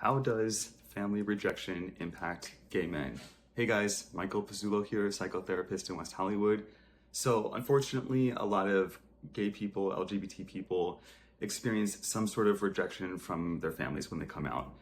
How does family rejection impact gay men? Hey guys, Michael Pizzulo here, psychotherapist in West Hollywood. So unfortunately, a lot of gay people, LGBT people, experience some sort of rejection from their families when they come out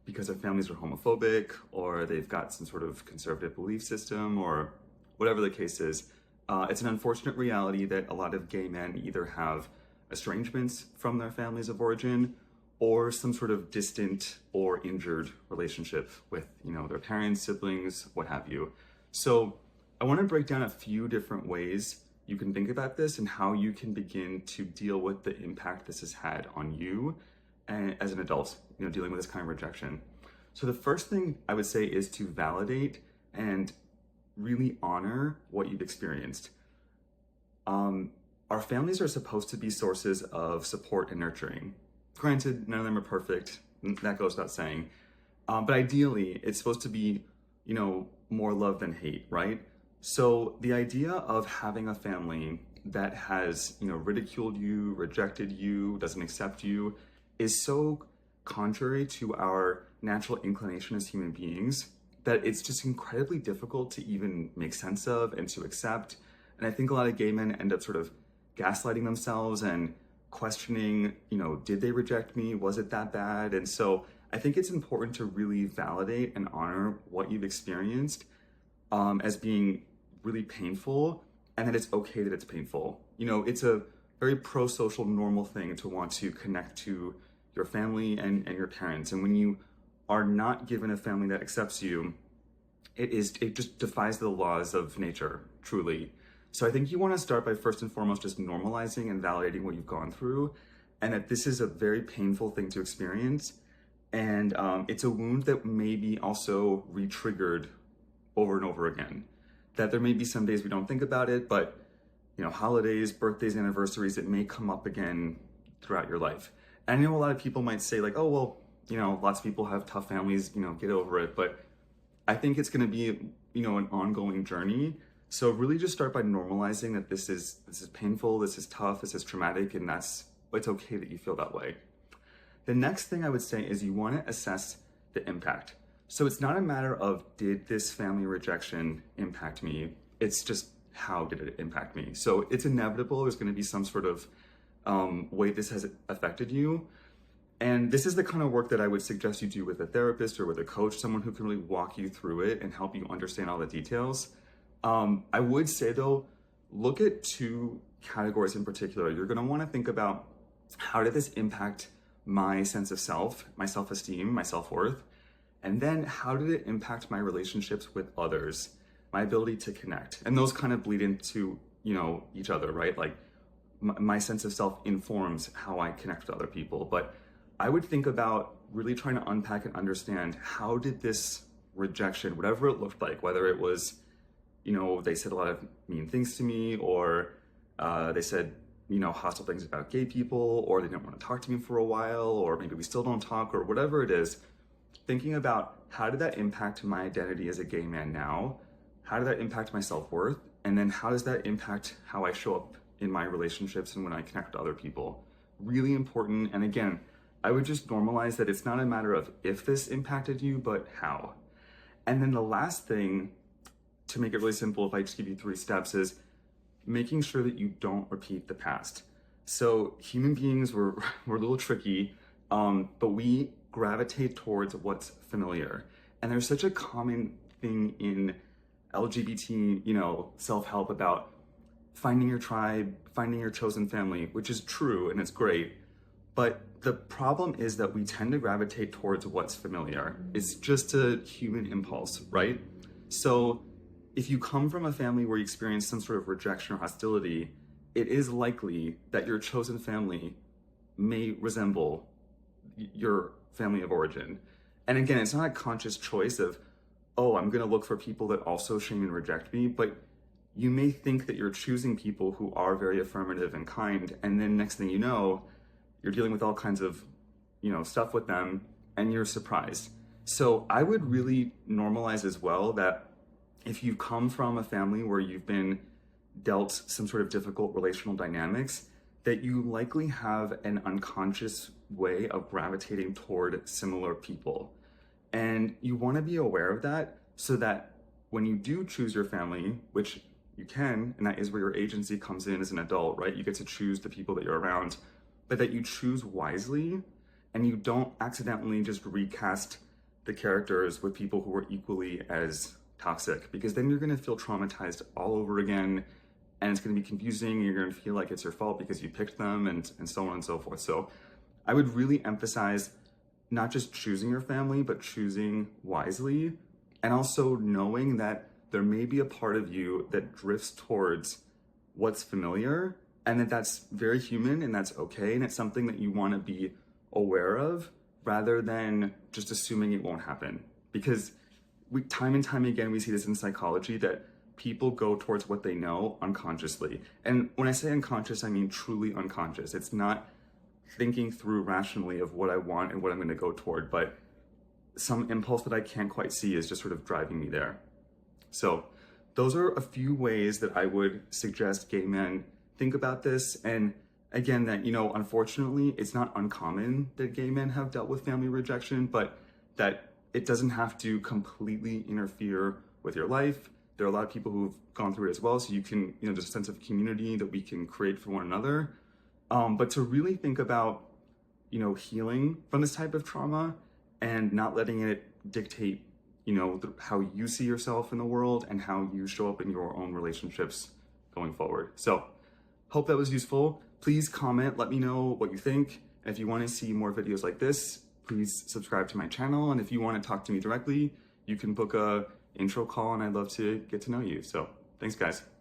because their families are homophobic or they've got some sort of conservative belief system or whatever the case is. It's an unfortunate reality that a lot of gay men either have estrangements from their families of origin or some sort of distant or injured relationship with, their parents, siblings, what have you. So I want to break down a few different ways you can think about this and how you can begin to deal with the impact this has had on you and as an adult, dealing with this kind of rejection. So the first thing I would say is to validate and really honor what you've experienced. Our families are supposed to be sources of support and nurturing. Granted, none of them are perfect, that goes without saying. But ideally, it's supposed to be, more love than hate, right? So the idea of having a family that has, ridiculed you, rejected you, doesn't accept you, is so contrary to our natural inclination as human beings that it's just incredibly difficult to even make sense of and to accept. And I think a lot of gay men end up sort of gaslighting themselves and questioning, did they reject me? Was it that bad? And so I think it's important to really validate and honor what you've experienced as being really painful, and that it's okay that it's painful. It's a very pro-social normal thing to want to connect to your family and your parents. And when you are not given a family that accepts you, it just defies the laws of nature, truly. So I think you want to start by first and foremost just normalizing and validating what you've gone through, and that this is a very painful thing to experience. And it's a wound that may be also retriggered over and over again. That there may be some days we don't think about it, but holidays, birthdays, anniversaries, it may come up again throughout your life. And I know a lot of people might say like, oh, well, lots of people have tough families, get over it. But I think it's going to be, an ongoing journey. So really just start by normalizing that this is painful, this is tough, this is traumatic, and it's okay that you feel that way. The next thing I would say is you want to assess the impact. So it's not a matter of, did this family rejection impact me? It's just, how did it impact me? So it's inevitable there's going to be some sort of way this has affected you. And this is the kind of work that I would suggest you do with a therapist or with a coach, someone who can really walk you through it and help you understand all the details. I would say though, look at two categories in particular. You're going to want to think about, how did this impact my sense of self, my self-esteem, my self-worth? And then how did it impact my relationships with others, my ability to connect? And those kind of bleed into, each other, right? Like my sense of self informs how I connect with other people. But I would think about really trying to unpack and understand, how did this rejection, whatever it looked like, whether it was, they said a lot of mean things to me, or they said, hostile things about gay people, or they didn't want to talk to me for a while, or maybe we still don't talk, or whatever it is, thinking about, how did that impact my identity as a gay man now? How did that impact my self-worth? And then how does that impact how I show up in my relationships and when I connect with other people? Really important. And again, I would just normalize that it's not a matter of if this impacted you, but how. And then the last thing, to make it really simple, if I just give you 3 steps, is making sure that you don't repeat the past. So human beings, we're a little tricky, but we gravitate towards what's familiar. And there's such a common thing in LGBT, self-help about finding your tribe, finding your chosen family, which is true and it's great. But the problem is that we tend to gravitate towards what's familiar. It's just a human impulse, right? So if you come from a family where you experience some sort of rejection or hostility, it is likely that your chosen family may resemble your family of origin. And again, it's not a conscious choice of, oh, I'm going to look for people that also shame and reject me, but you may think that you're choosing people who are very affirmative and kind, and then next thing you know, you're dealing with all kinds of, stuff with them, and you're surprised. So I would really normalize as well that if you come from a family where you've been dealt some sort of difficult relational dynamics, that you likely have an unconscious way of gravitating toward similar people. And you want to be aware of that so that when you do choose your family, which you can, and that is where your agency comes in as an adult, right? You get to choose the people that you're around, but that you choose wisely and you don't accidentally just recast the characters with people who are equally as toxic, because then you're going to feel traumatized all over again, and it's going to be confusing, and you're going to feel like it's your fault because you picked them, and so on and so forth. So I would really emphasize not just choosing your family, but choosing wisely, and also knowing that there may be a part of you that drifts towards what's familiar, and that's very human and that's okay, and it's something that you want to be aware of rather than just assuming it won't happen. Because time and time again, we see this in psychology, that people go towards what they know unconsciously. And when I say unconscious, I mean truly unconscious. It's not thinking through rationally of what I want and what I'm going to go toward, but some impulse that I can't quite see is just sort of driving me there. So those are a few ways that I would suggest gay men think about this. And again, that, unfortunately, it's not uncommon that gay men have dealt with family rejection, but that it doesn't have to completely interfere with your life. There are a lot of people who've gone through it as well, so you can, there's a sense of community that we can create for one another. But to really think about, healing from this type of trauma and not letting it dictate, how you see yourself in the world and how you show up in your own relationships going forward. So hope that was useful. Please comment, let me know what you think. And if you want to see more videos like this, please subscribe to my channel. And if you want to talk to me directly, you can book a intro call, and I'd love to get to know you. So thanks, guys.